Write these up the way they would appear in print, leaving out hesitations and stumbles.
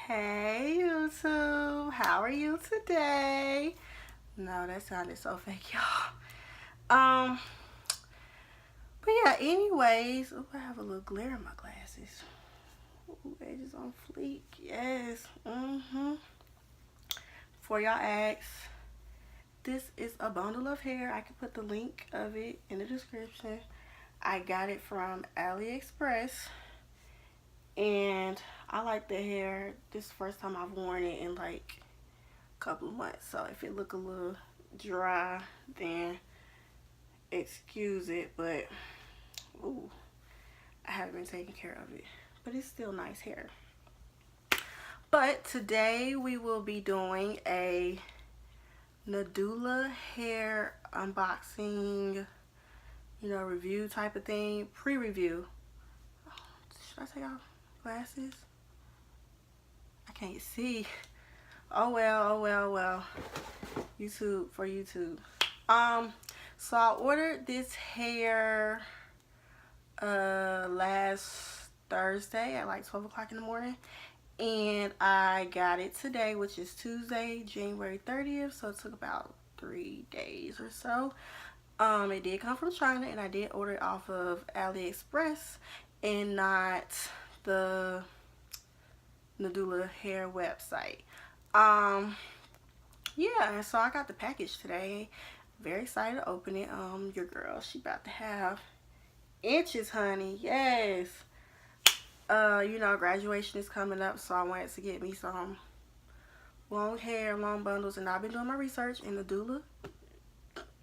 Hey YouTube, how are you today? No, that sounded so fake, y'all. Um, but yeah, anyways, ooh, I have a little glare in my glasses. Ooh, edges on fleek, yes. For y'all ask, this is a bundle of hair. I can put the link of it in the description. I got it from AliExpress, and I like the hair. This is the first time I've worn it in like couple of months, so if it look a little dry, then excuse it, but ooh, I haven't been taking care of it, but it's still nice hair. But today we will be doing a Nadula hair unboxing, review type of thing, pre-review. Should I take off glasses? I can't see. Oh well. YouTube for YouTube. So I ordered this hair last Thursday at like 12 o'clock in the morning, and I got it today, which is Tuesday, January 30th. So it took about 3 days or so. It did come from China, and I did order it off of AliExpress and not the Nadula hair website. Yeah, and so I got the package today. Very excited to open it. Your girl, she about to have inches, honey. Yes. Graduation is coming up, so I wanted to get me some long hair, long bundles, and I've been doing my research, and Nadula,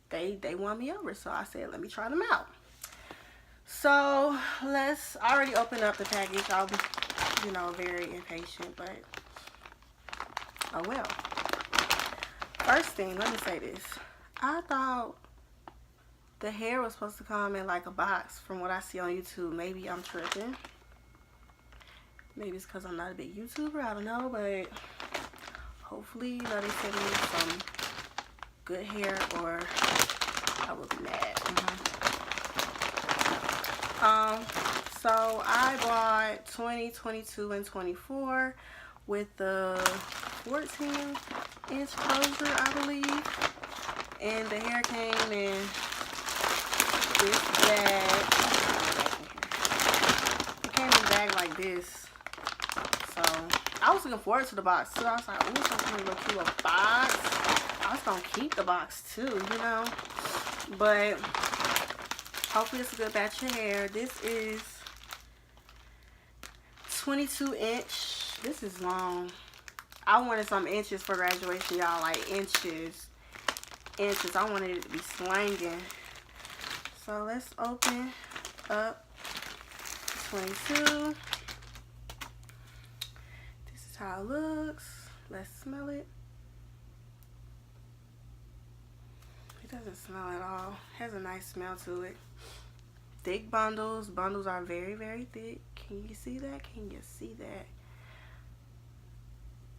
they won me over, so I said, let me try them out. So I already opened up the package. I was, very impatient, but oh well. First thing, let me say this. I thought the hair was supposed to come in like a box from what I see on YouTube. Maybe I'm tripping. Maybe it's because I'm not a big YouTuber. I don't know, but hopefully, they send me some good hair or I will be mad. So I bought 20, 22, and 24 with the 14-inch closure, I believe. And the hair came in this bag. It came in a bag like this. So I was looking forward to the box too. I was like, ooh, something little cute little box. I was gonna keep the box too, But hopefully it's a good batch of hair. This is 22-inch. This is long. I wanted some inches for graduation, y'all. Like inches. I wanted it to be slanging. So let's open up 22. This is how it looks. Let's smell it. It doesn't smell at all. It has a nice smell to it. Thick bundles. Bundles are very, very thick. Can you see that? Can you see that?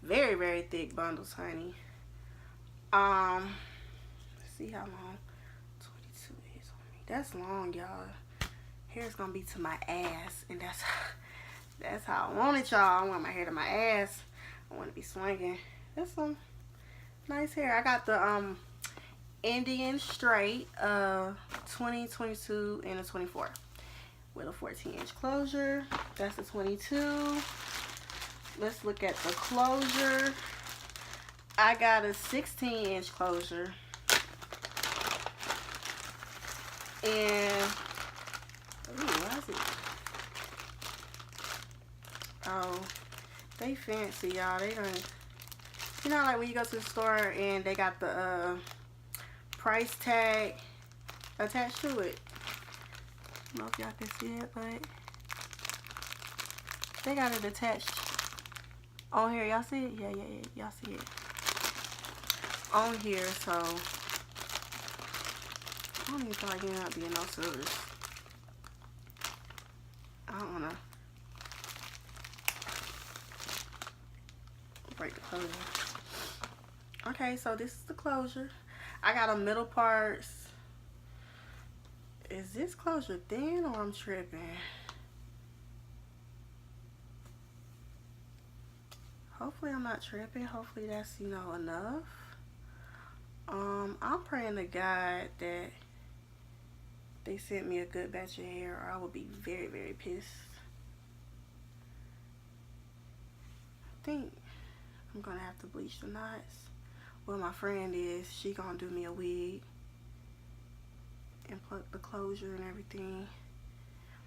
Very, very thick bundles, honey. Let's see how long 22 is on me. That's long, y'all. Hair's gonna be to my ass, and that's how I want it, y'all. I want my hair to my ass. I want to be swinging. That's some nice hair. I got the Indian straight 20, 22, and a 24 with a 14-inch closure. That's a 22. Let's look at the closure. I got a 16-inch closure. And ooh, why is it? Oh, they fancy, y'all. They don't, like when you go to the store and they got the price tag attached to it. I don't know if y'all can see it, but they got it attached on here. Y'all see it? Yeah, y'all see it on here. So I don't even feel like it not being no scissors. I don't wanna break the closure. Okay, so this is the closure. I got a middle parts. Is this closure thin or I'm tripping? hopefully I'm not tripping. Hopefully that's, you know, enough. I'm praying to God that they sent me a good batch of hair, or I would be very, very pissed. I think I'm gonna have to bleach the knots. Well, my friend is, she gonna do me a wig and pluck the closure and everything.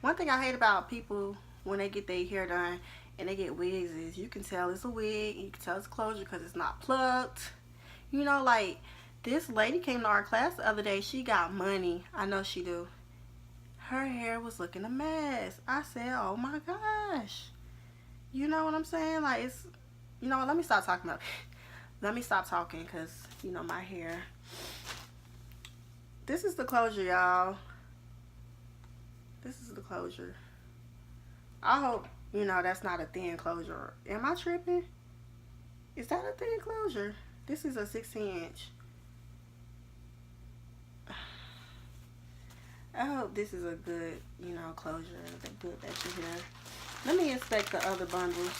One thing I hate about people when they get their hair done and they get wigs is you can tell it's a wig, you can tell it's closure because it's not plucked. You know, like this lady came to our class the other day. She got money. I know she do. Her hair was looking a mess. I said, oh my gosh. You know what I'm saying? Like, it's, you know what, let me stop talking about it. Let me stop talking because, you know, my hair. This is the closure, y'all. This is the closure. I hope, you know, that's not a thin closure. Am I tripping? Is that a thin closure? This is a 16-inch. I hope this is a good, you know, closure. A good batch of hair. Let me inspect the other bundles.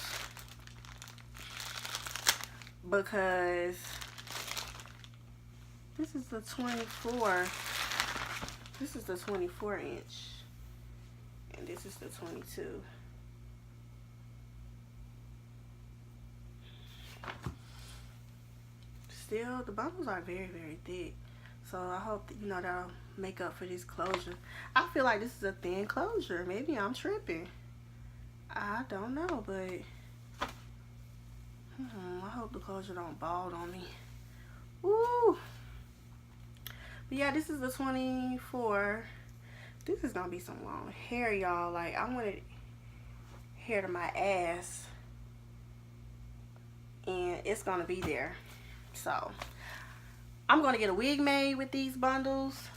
Because this is the 24. This is the 24-inch. And this is the 22. Still, the bundles are very, very thick. So I hope that, you know, that'll make up for this closure. I feel like this is a thin closure. Maybe I'm tripping. I don't know, but I hope the closure don't bald on me. Woo! But yeah, this is the 24. This is gonna be some long hair, y'all. Like, I wanted hair to my ass, and it's gonna be there. So I'm gonna get a wig made with these bundles.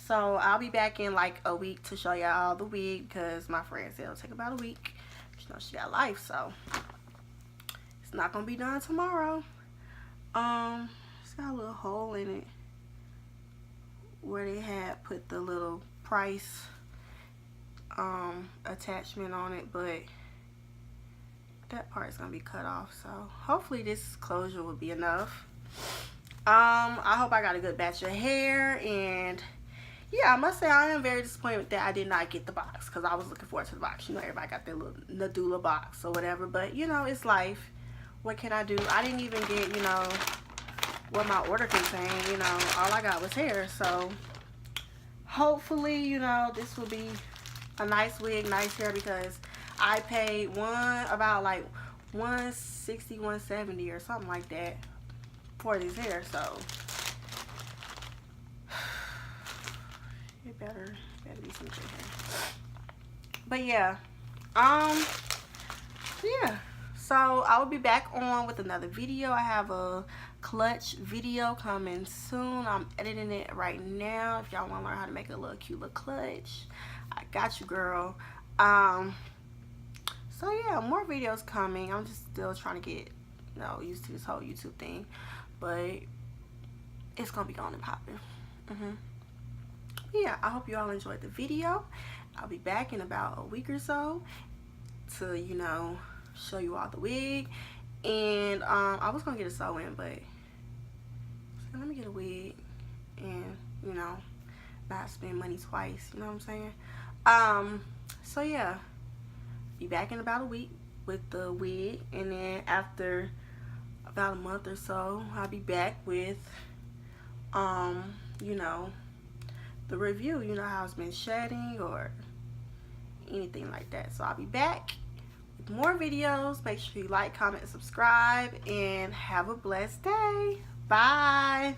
So I'll be back in like a week to show y'all the wig, because my friend said it'll take about a week. You know, she got life, so it's not gonna be done tomorrow. It's got a little hole in it where they had put the little price attachment on it, but that part is gonna be cut off. So hopefully this closure will be enough. I hope I got a good batch of hair, and yeah, I must say I am very disappointed that I did not get the box, because I was looking forward to the box. You know, everybody got their little Nadula box or whatever, but you know, it's life. What can I do? I didn't even get, you know, what my order contained. You know, all I got was hair. So hopefully, you know, this will be a nice wig, nice hair, because I paid about like $160, $170 or something like that for this hair. So it better be some good hair. But yeah, yeah. So I will be back on with another video. I have a clutch video coming soon. I'm editing it right now. If y'all want to learn how to make a little cute little clutch, I got you, girl. So yeah, more videos coming. I'm just still trying to get, you know, used to this whole YouTube thing, but it's gonna be on and popping. Yeah, I hope you all enjoyed the video. I'll be back in about a week or so to, you know, show you all the wig. And I was gonna get a sew-in, but so let me get a wig and, you know, not spend money twice, you know what I'm saying? So yeah, be back in about a week with the wig, and then after about a month or so, I'll be back with you know, the review, you know, how it's been shedding or anything like that. So I'll be back with more videos. Make sure you like, comment, and subscribe, and have a blessed day. Bye.